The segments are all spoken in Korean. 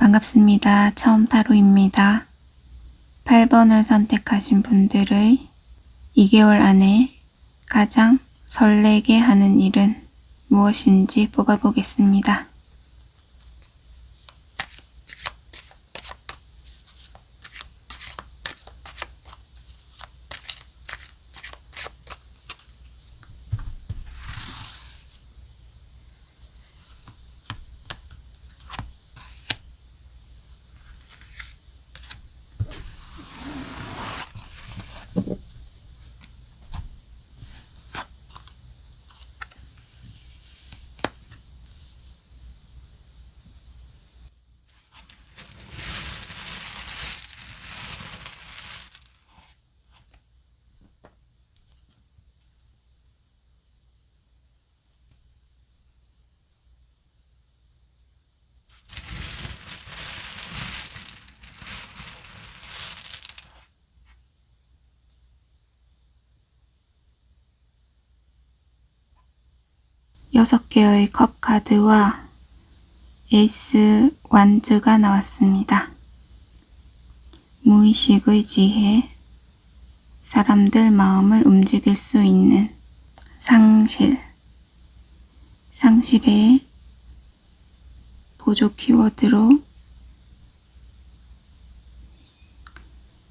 반갑습니다. 처음 타로입니다. 8번을 선택하신 분들의 2개월 안에 가장 설레게 하는 일은 무엇인지 뽑아보겠습니다. 여섯 개의 컵 카드와 에이스 완즈가 나왔습니다. 무의식의 지혜, 사람들 마음을 움직일 수 있는 상실의 보조 키워드로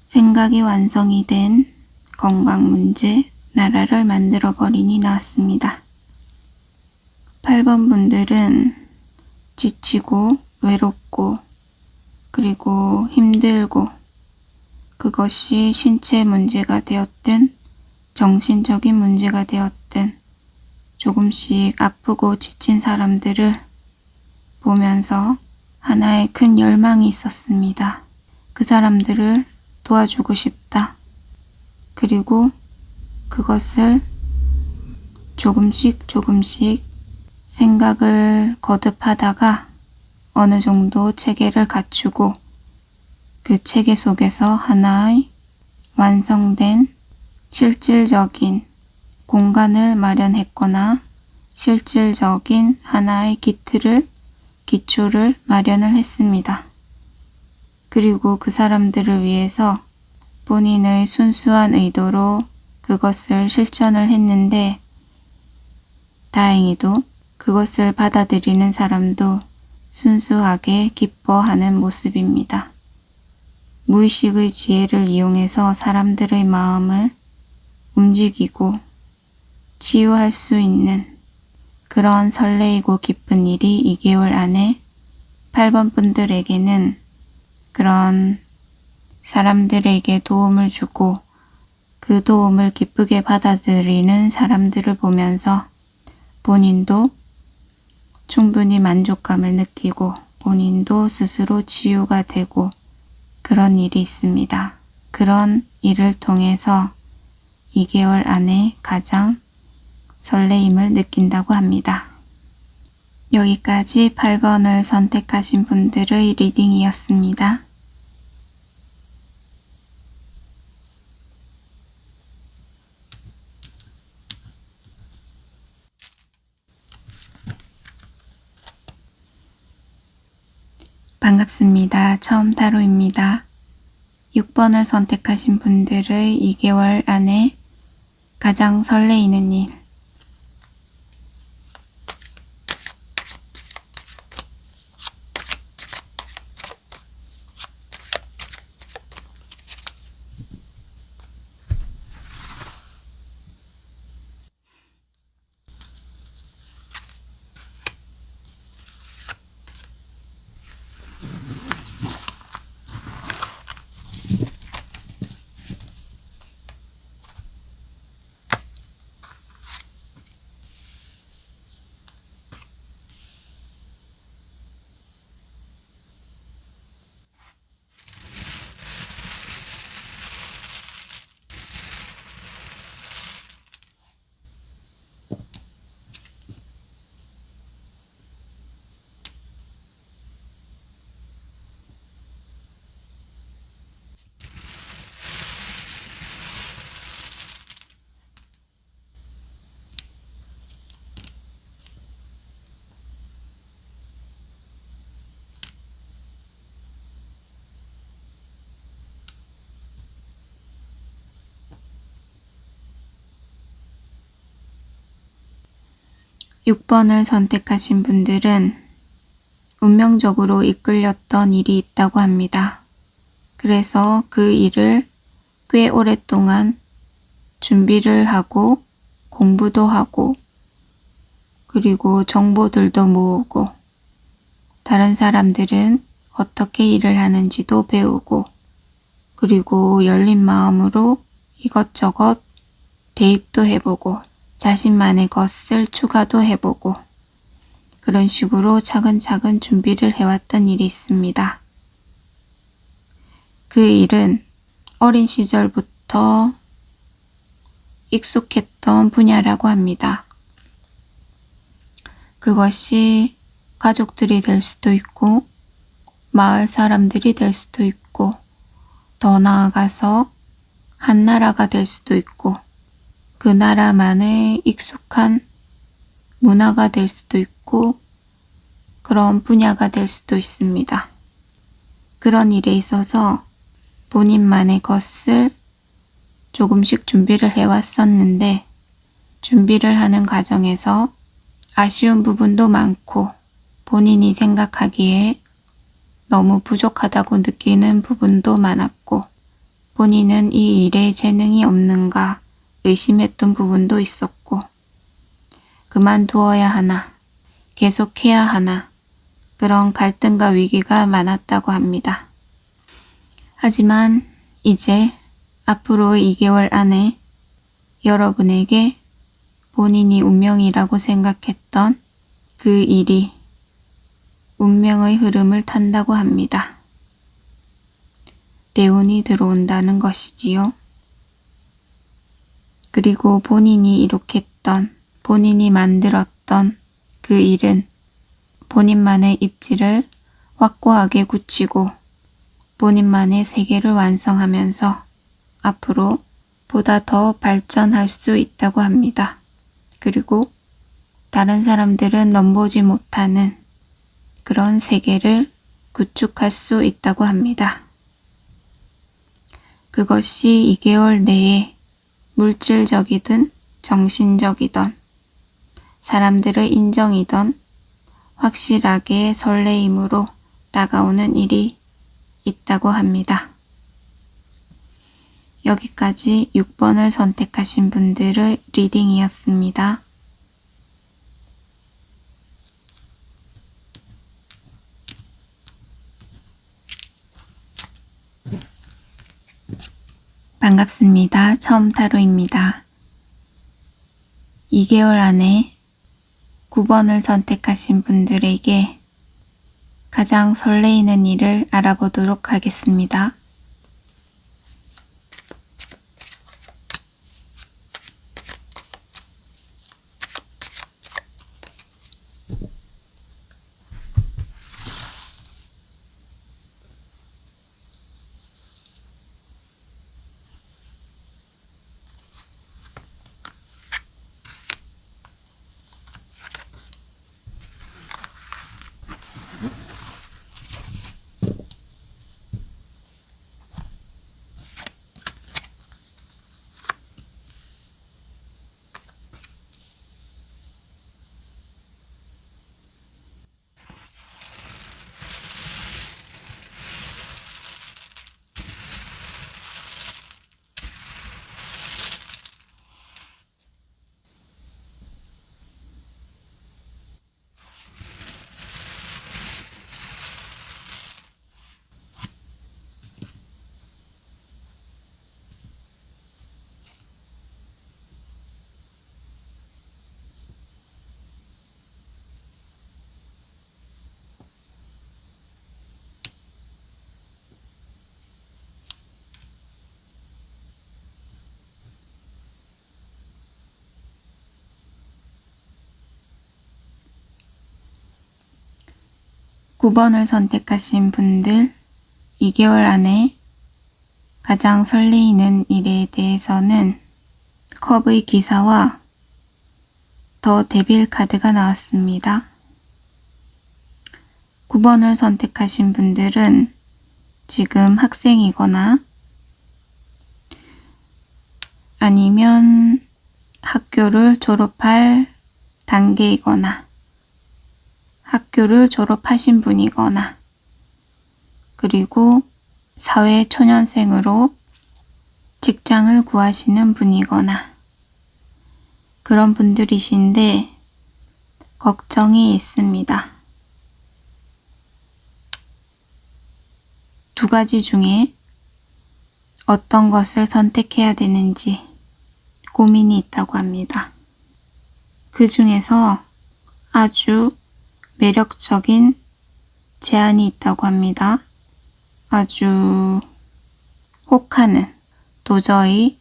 생각이 완성이 된 건강 문제, 나라를 만들어버리니 나왔습니다. 8번 분들은 지치고 외롭고 그리고 힘들고 그것이 신체 문제가 되었든 정신적인 문제가 되었든 조금씩 아프고 지친 사람들을 보면서 하나의 큰 열망이 있었습니다. 그 사람들을 도와주고 싶다. 그리고 그것을 조금씩 생각을 거듭하다가 어느 정도 체계를 갖추고 그 체계 속에서 하나의 완성된 실질적인 공간을 마련했거나 실질적인 하나의 기초를 마련을 했습니다. 그리고 그 사람들을 위해서 본인의 순수한 의도로 그것을 실천을 했는데 다행히도 그것을 받아들이는 사람도 순수하게 기뻐하는 모습입니다. 무의식의 지혜를 이용해서 사람들의 마음을 움직이고 치유할 수 있는 그런 설레이고 기쁜 일이 2개월 안에 8번 분들에게는 그런 사람들에게 도움을 주고 그 도움을 기쁘게 받아들이는 사람들을 보면서 본인도 충분히 만족감을 느끼고 본인도 스스로 치유가 되고 그런 일이 있습니다. 그런 일을 통해서 2개월 안에 가장 설레임을 느낀다고 합니다. 여기까지 8번을 선택하신 분들의 리딩이었습니다. 반갑습니다. 처음 타로입니다. 6번을 선택하신 분들의 2개월 안에 가장 설레이는 일. 6번을 선택하신 분들은 운명적으로 이끌렸던 일이 있다고 합니다. 그래서 그 일을 꽤 오랫동안 준비를 하고 공부도 하고 그리고 정보들도 모으고 다른 사람들은 어떻게 일을 하는지도 배우고 그리고 열린 마음으로 이것저것 대입도 해보고 자신만의 것을 추가도 해보고 그런 식으로 차근차근 준비를 해왔던 일이 있습니다. 그 일은 어린 시절부터 익숙했던 분야라고 합니다. 그것이 가족들이 될 수도 있고 마을 사람들이 될 수도 있고 더 나아가서 한 나라가 될 수도 있고 그 나라만의 익숙한 문화가 될 수도 있고 그런 분야가 될 수도 있습니다. 그런 일에 있어서 본인만의 것을 조금씩 준비를 해왔었는데 준비를 하는 과정에서 아쉬운 부분도 많고 본인이 생각하기에 너무 부족하다고 느끼는 부분도 많았고 본인은 이 일에 재능이 없는가 의심했던 부분도 있었고 그만두어야 하나 계속해야 하나 그런 갈등과 위기가 많았다고 합니다. 하지만 이제 앞으로 2개월 안에 여러분에게 본인이 운명이라고 생각했던 그 일이 운명의 흐름을 탄다고 합니다. 대운이 들어온다는 것이지요. 그리고 본인이 이룩했던, 본인이 만들었던 그 일은 본인만의 입지를 확고하게 굳히고 본인만의 세계를 완성하면서 앞으로 보다 더 발전할 수 있다고 합니다. 그리고 다른 사람들은 넘보지 못하는 그런 세계를 구축할 수 있다고 합니다. 그것이 2개월 내에 물질적이든 정신적이든 사람들의 인정이든 확실하게 설레임으로 다가오는 일이 있다고 합니다. 여기까지 6번을 선택하신 분들의 리딩이었습니다. 반갑습니다. 처음 타로입니다. 2개월 안에 9번을 선택하신 분들에게 가장 설레이는 일을 알아보도록 하겠습니다. 구 번을 선택하신 분들 2개월 안에 가장 설레이는 일에 대해서는 컵의 기사와 더 데빌 카드가 나왔습니다. 9번을 선택하신 분들은 지금 학생이거나 아니면 학교를 졸업할 단계이거나 학교를 졸업하신 분이거나 그리고 사회 초년생으로 직장을 구하시는 분이거나 그런 분들이신데 걱정이 있습니다. 두 가지 중에 어떤 것을 선택해야 되는지 고민이 있다고 합니다. 그 중에서 아주 매력적인 제안이 있다고 합니다. 아주 혹하는, 도저히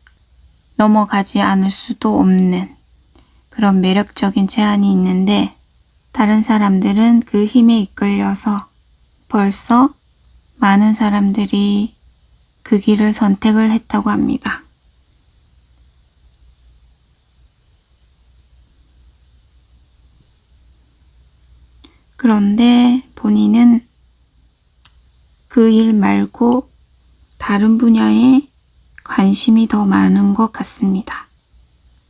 넘어가지 않을 수도 없는 그런 매력적인 제안이 있는데 다른 사람들은 그 힘에 이끌려서 벌써 많은 사람들이 그 길을 선택을 했다고 합니다. 그런데 본인은 그 일 말고 다른 분야에 관심이 더 많은 것 같습니다.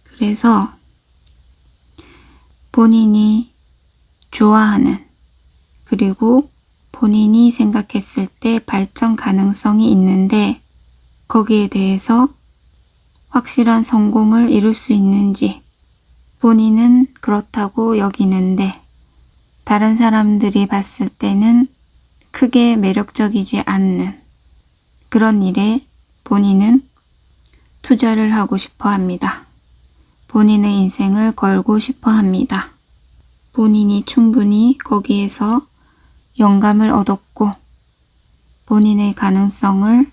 그래서 본인이 좋아하는 그리고 본인이 생각했을 때 발전 가능성이 있는데 거기에 대해서 확실한 성공을 이룰 수 있는지 본인은 그렇다고 여기는데 다른 사람들이 봤을 때는 크게 매력적이지 않는 그런 일에 본인은 투자를 하고 싶어 합니다. 본인의 인생을 걸고 싶어 합니다. 본인이 충분히 거기에서 영감을 얻었고 본인의 가능성을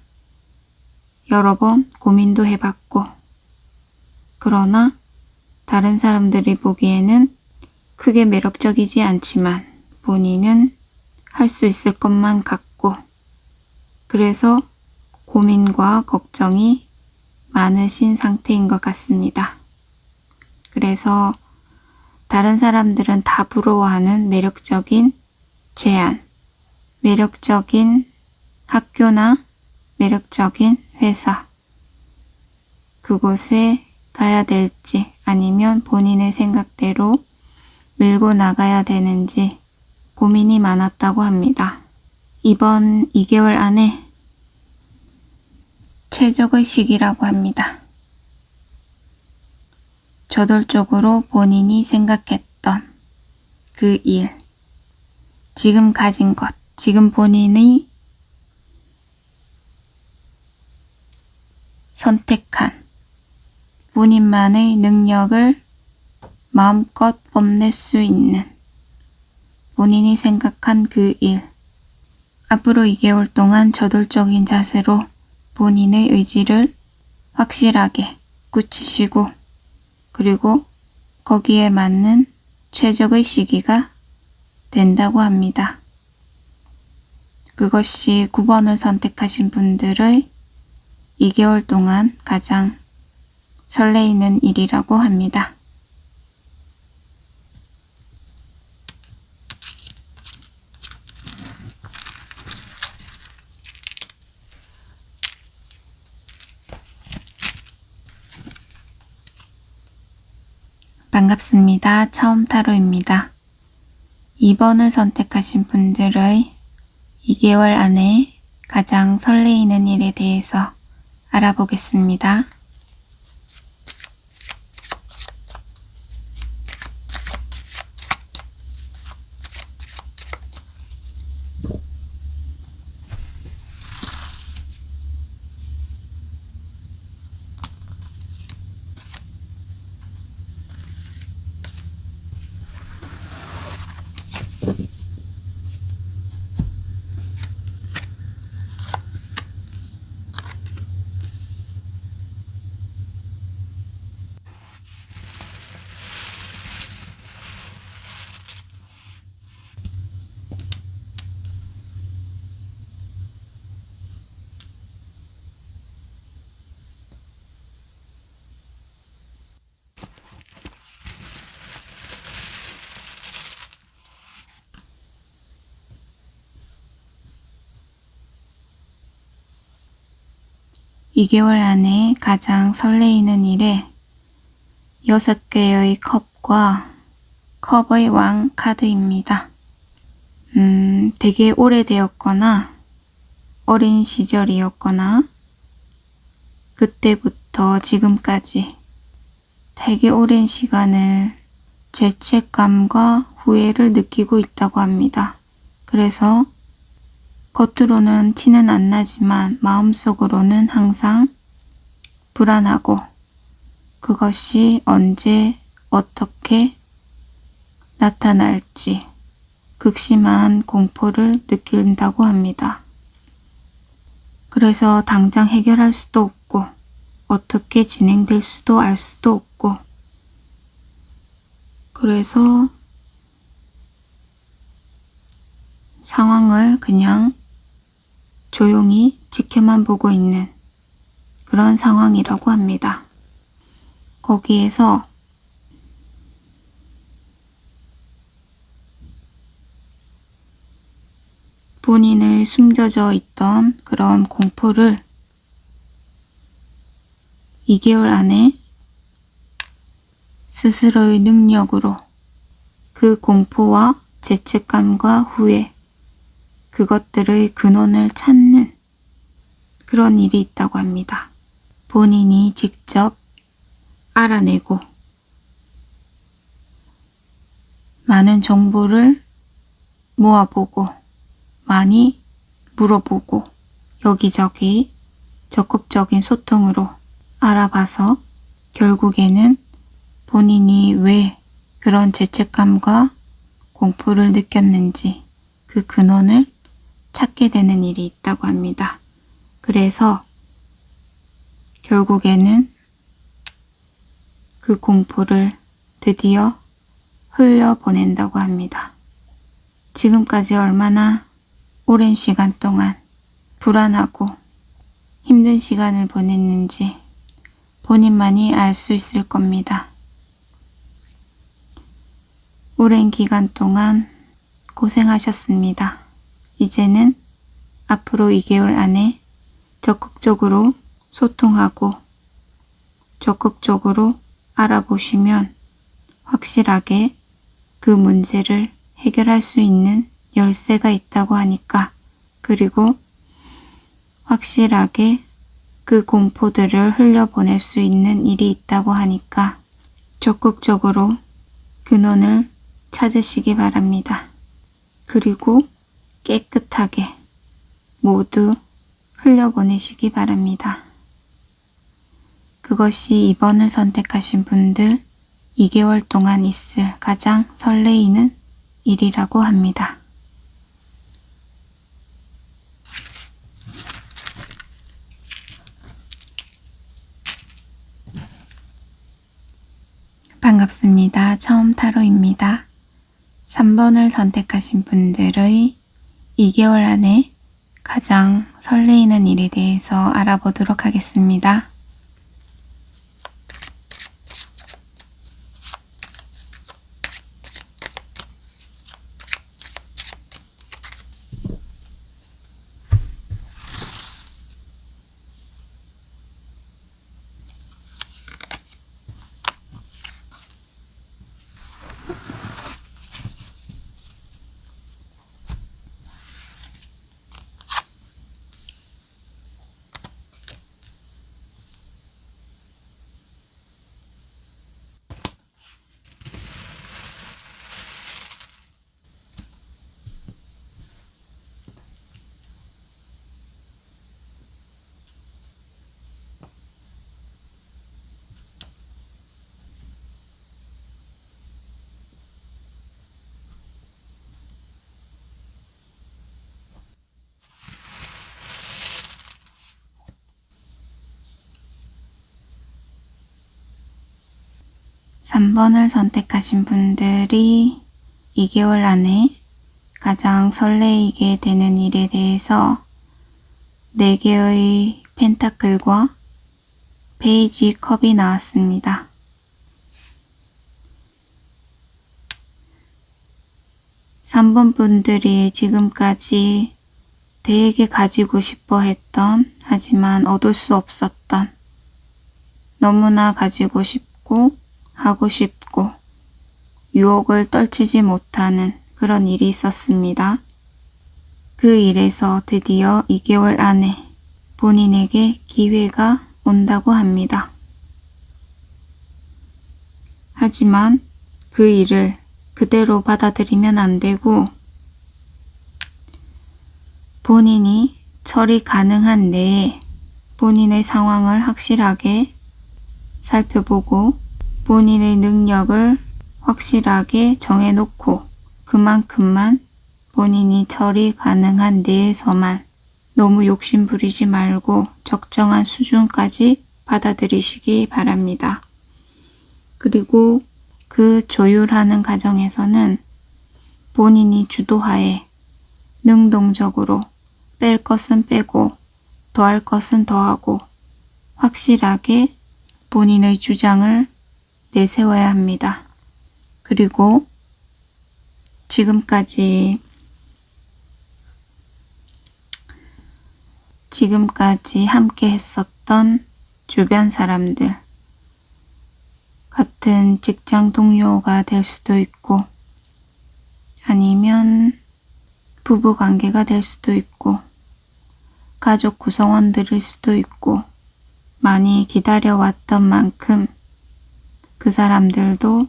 여러 번 고민도 해봤고 그러나 다른 사람들이 보기에는 크게 매력적이지 않지만 본인은 할 수 있을 것만 같고 그래서 고민과 걱정이 많으신 상태인 것 같습니다. 그래서 다른 사람들은 다 부러워하는 매력적인 제안, 매력적인 학교나 매력적인 회사, 그곳에 가야 될지 아니면 본인의 생각대로 밀고 나가야 되는지 고민이 많았다고 합니다. 이번 2개월 안에 최적의 시기라고 합니다. 저돌적으로 본인이 생각했던 그 일, 지금 가진 것, 지금 본인이 선택한 본인만의 능력을 마음껏 뽐낼 수 있는 본인이 생각한 그 일, 앞으로 2개월 동안 저돌적인 자세로 본인의 의지를 확실하게 굳히시고 그리고 거기에 맞는 최적의 시기가 된다고 합니다. 그것이 9번을 선택하신 분들의 2개월 동안 가장 설레이는 일이라고 합니다. 반갑습니다. 처음 타로입니다. 2번을 선택하신 분들의 2개월 안에 가장 설레이는 일에 대해서 알아보겠습니다. 이 개월 안에 가장 설레이는 일에 6개의 컵과 컵의 왕 카드입니다. 되게 오래되었거나 어린 시절이었거나 그때부터 지금까지 되게 오랜 시간을 죄책감과 후회를 느끼고 있다고 합니다. 그래서 겉으로는 티는 안 나지만 마음속으로는 항상 불안하고 그것이 언제 어떻게 나타날지 극심한 공포를 느낀다고 합니다. 그래서 당장 해결할 수도 없고 어떻게 진행될 수도 알 수도 없고 그래서 상황을 그냥 조용히 지켜만 보고 있는 그런 상황이라고 합니다. 거기에서 본인의 숨겨져 있던 그런 공포를 2개월 안에 스스로의 능력으로 그 공포와 죄책감과 후회, 그것들의 근원을 찾는 그런 일이 있다고 합니다. 본인이 직접 알아내고 많은 정보를 모아보고 많이 물어보고 여기저기 적극적인 소통으로 알아봐서 결국에는 본인이 왜 그런 죄책감과 공포를 느꼈는지 그 근원을 찾게 되는 일이 있다고 합니다. 그래서 결국에는 그 공포를 드디어 흘려보낸다고 합니다. 지금까지 얼마나 오랜 시간 동안 불안하고 힘든 시간을 보냈는지 본인만이 알 수 있을 겁니다. 오랜 기간 동안 고생하셨습니다. 이제는 앞으로 2개월 안에 적극적으로 소통하고 적극적으로 알아보시면 확실하게 그 문제를 해결할 수 있는 열쇠가 있다고 하니까 그리고 확실하게 그 공포들을 흘려보낼 수 있는 일이 있다고 하니까 적극적으로 근원을 찾으시기 바랍니다. 그리고 깨끗하게 모두 흘려보내시기 바랍니다. 그것이 이번을 선택하신 분들 2개월 동안 있을 가장 설레이는 일이라고 합니다. 반갑습니다. 처음 타로입니다. 3번을 선택하신 분들의 2개월 안에 가장 설레이는 일에 대해서 알아보도록 하겠습니다. (3번을) 선택하신 분들이 2개월 안에 가장 설레이게 되는 일에 대해서 4개의 펜타클과 페이지 컵이 나왔습니다. (3번) 분들이 지금까지 되게 가지고 싶어 했던 하지만 얻을 수 없었던 너무나 가지고 싶고 하고 싶고 유혹을 떨치지 못하는 그런 일이 있었습니다. 그 일에서 드디어 2개월 안에 본인에게 기회가 온다고 합니다. 하지만 그 일을 그대로 받아들이면 안 되고 본인이 처리 가능한 내에 본인의 상황을 확실하게 살펴보고 본인의 능력을 확실하게 정해놓고 그만큼만 본인이 처리 가능한 내에서만 너무 욕심 부리지 말고 적정한 수준까지 받아들이시기 바랍니다. 그리고 그 조율하는 과정에서는 본인이 주도하에 능동적으로 뺄 것은 빼고 더할 것은 더하고 확실하게 본인의 주장을 내세워야 합니다. 그리고 지금까지 함께 했었던 주변 사람들, 같은 직장 동료가 될 수도 있고 아니면 부부 관계가 될 수도 있고 가족 구성원들일 수도 있고 많이 기다려왔던 만큼 그 사람들도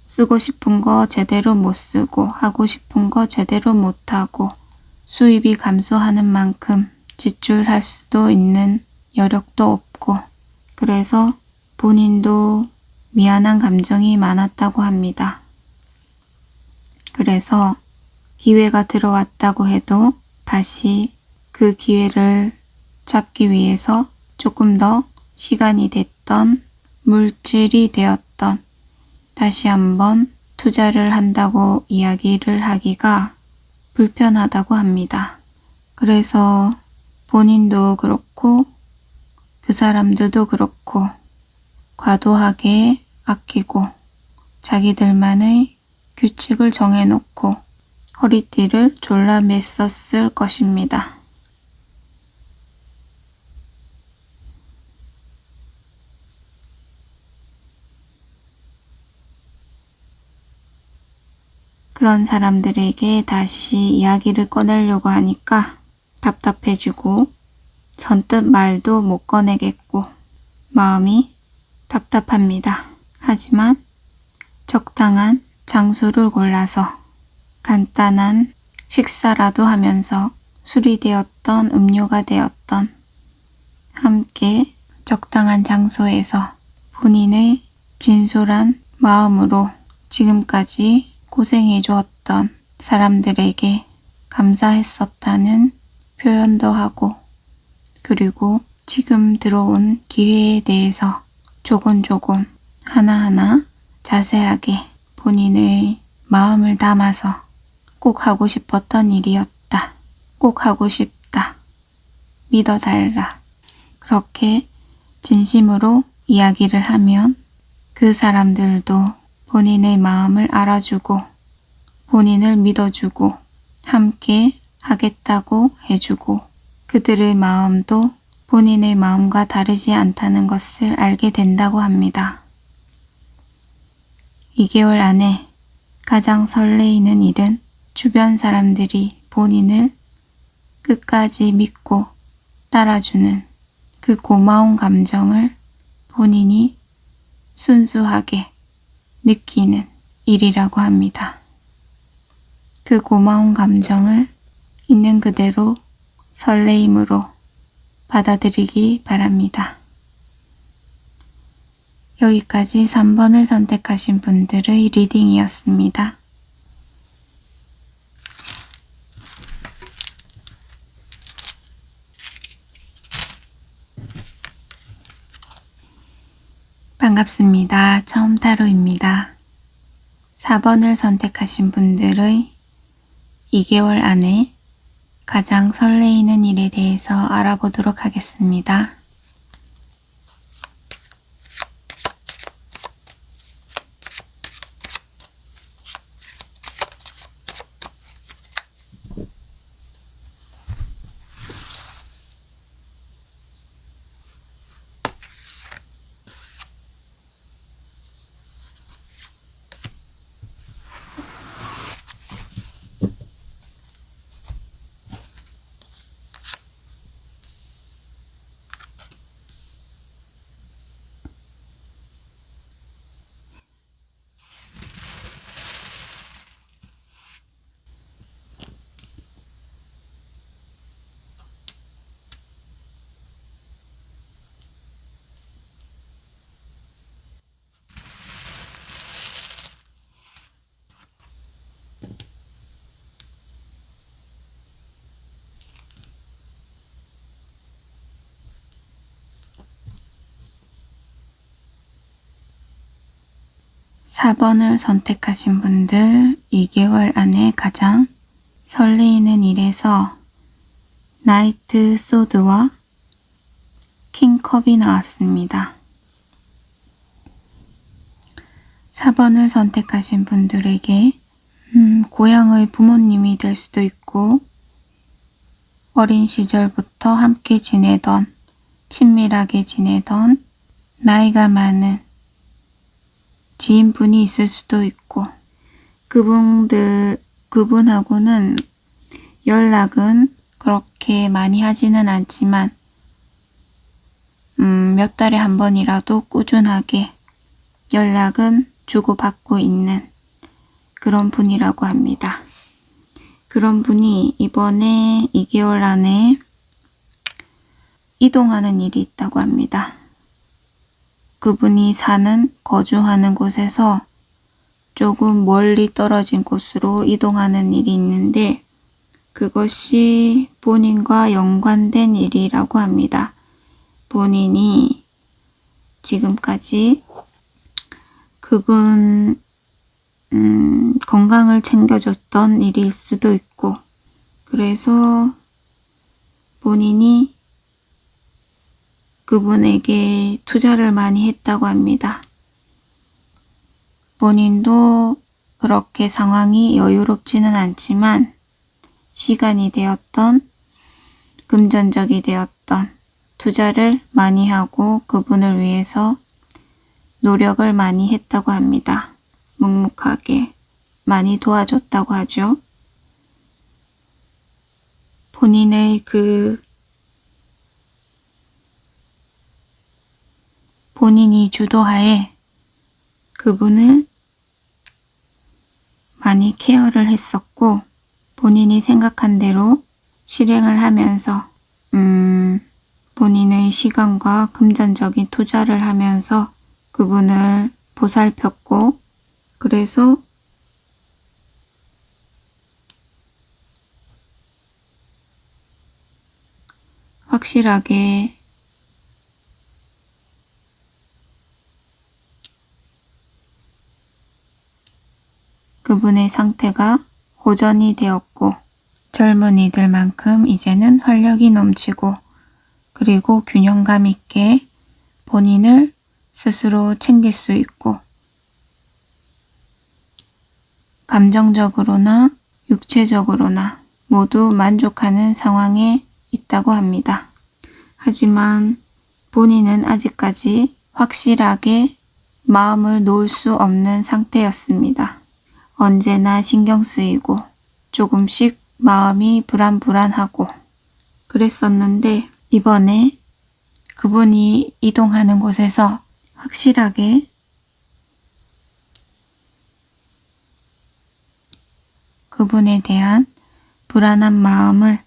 쓰고 싶은 거 제대로 못 쓰고 하고 싶은 거 제대로 못 하고 수입이 감소하는 만큼 지출할 수도 있는 여력도 없고 그래서 본인도 미안한 감정이 많았다고 합니다. 그래서 기회가 들어왔다고 해도 다시 그 기회를 잡기 위해서 조금 더 시간이 됐던 물질이 되었던 다시 한번 투자를 한다고 이야기를 하기가 불편하다고 합니다. 그래서 본인도 그렇고 그 사람들도 그렇고 과도하게 아끼고 자기들만의 규칙을 정해놓고 허리띠를 졸라맸었을 것입니다. 그런 사람들에게 다시 이야기를 꺼내려고 하니까 답답해지고 선뜻 말도 못 꺼내겠고 마음이 답답합니다. 하지만 적당한 장소를 골라서 간단한 식사라도 하면서 술이 되었던 음료가 되었던 함께 적당한 장소에서 본인의 진솔한 마음으로 지금까지 고생해 주었던 사람들에게 감사했었다는 표현도 하고 그리고 지금 들어온 기회에 대해서 조곤조곤 하나하나 자세하게 본인의 마음을 담아서 꼭 하고 싶었던 일이었다. 꼭 하고 싶다. 믿어달라. 그렇게 진심으로 이야기를 하면 그 사람들도 본인의 마음을 알아주고 본인을 믿어주고 함께 하겠다고 해주고 그들의 마음도 본인의 마음과 다르지 않다는 것을 알게 된다고 합니다. 2개월 안에 가장 설레이는 일은 주변 사람들이 본인을 끝까지 믿고 따라주는 그 고마운 감정을 본인이 순수하게 느끼는 일이라고 합니다. 그 고마운 감정을 있는 그대로 설레임으로 받아들이기 바랍니다. 여기까지 3번을 선택하신 분들의 리딩이었습니다. 반갑습니다. 처음 타로입니다. 4번을 선택하신 분들의 2개월 안에 가장 설레이는 일에 대해서 알아보도록 하겠습니다. 4번을 선택하신 분들 2개월 안에 가장 설레이는 일에서 나이트 소드와 킹컵이 나왔습니다. 4번을 선택하신 분들에게 고향의 부모님이 될 수도 있고 어린 시절부터 함께 지내던 친밀하게 지내던 나이가 많은 지인분이 있을 수도 있고 그분하고는 연락은 그렇게 많이 하지는 않지만 몇 달에 한 번이라도 꾸준하게 연락은 주고받고 있는 그런 분이라고 합니다. 그런 분이 이번에 2개월 안에 이동하는 일이 있다고 합니다. 그분이 거주하는 곳에서 조금 멀리 떨어진 곳으로 이동하는 일이 있는데 그것이 본인과 연관된 일이라고 합니다. 본인이 지금까지 그분 건강을 챙겨줬던 일일 수도 있고 그래서 본인이 그분에게 투자를 많이 했다고 합니다. 본인도 그렇게 상황이 여유롭지는 않지만 시간이 되었던 금전적이 되었던 투자를 많이 하고 그분을 위해서 노력을 많이 했다고 합니다. 묵묵하게 많이 도와줬다고 하죠. 본인이 주도하에 그분을 많이 케어를 했었고 본인이 생각한 대로 실행을 하면서 본인의 시간과 금전적인 투자를 하면서 그분을 보살폈고 그래서 확실하게 그분의 상태가 호전이 되었고 젊은이들만큼 이제는 활력이 넘치고 그리고 균형감 있게 본인을 스스로 챙길 수 있고 감정적으로나 육체적으로나 모두 만족하는 상황에 있다고 합니다. 하지만 본인은 아직까지 확실하게 마음을 놓을 수 없는 상태였습니다. 언제나 신경 쓰이고 조금씩 마음이 불안불안하고 그랬었는데 이번에 그분이 이동하는 곳에서 확실하게 그분에 대한 불안한 마음을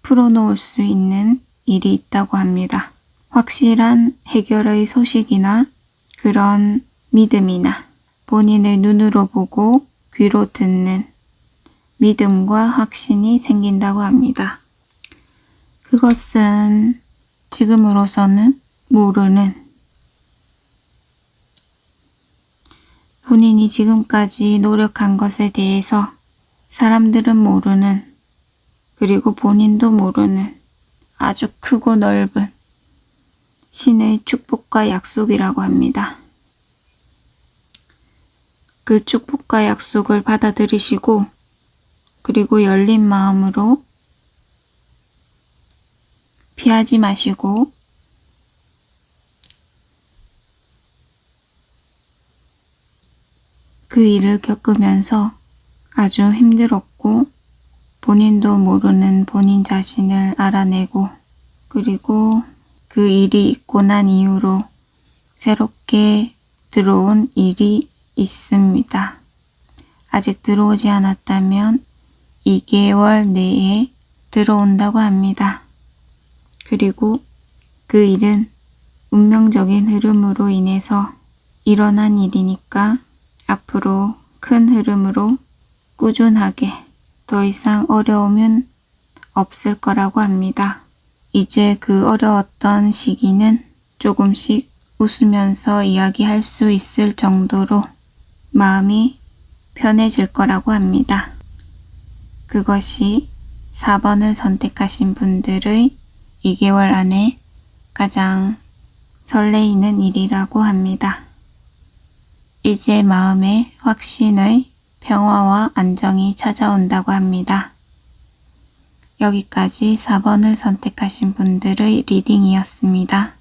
풀어놓을 수 있는 일이 있다고 합니다. 확실한 해결의 소식이나 그런 믿음이나 본인의 눈으로 보고 귀로 듣는 믿음과 확신이 생긴다고 합니다. 그것은 지금으로서는 모르는 본인이 지금까지 노력한 것에 대해서 사람들은 모르는 그리고 본인도 모르는 아주 크고 넓은 신의 축복과 약속이라고 합니다. 그 축복과 약속을 받아들이시고 그리고 열린 마음으로 피하지 마시고 그 일을 겪으면서 아주 힘들었고 본인도 모르는 본인 자신을 알아내고 그리고 그 일이 있고 난 이후로 새롭게 들어온 일이 있습니다. 아직 들어오지 않았다면 2개월 내에 들어온다고 합니다. 그리고 그 일은 운명적인 흐름으로 인해서 일어난 일이니까 앞으로 큰 흐름으로 꾸준하게 더 이상 어려움은 없을 거라고 합니다. 이제 그 어려웠던 시기는 조금씩 웃으면서 이야기할 수 있을 정도로 마음이 편해질 거라고 합니다. 그것이 4번을 선택하신 분들의 2개월 안에 가장 설레이는 일이라고 합니다. 이제 마음에 확신의 평화와 안정이 찾아온다고 합니다. 여기까지 4번을 선택하신 분들의 리딩이었습니다.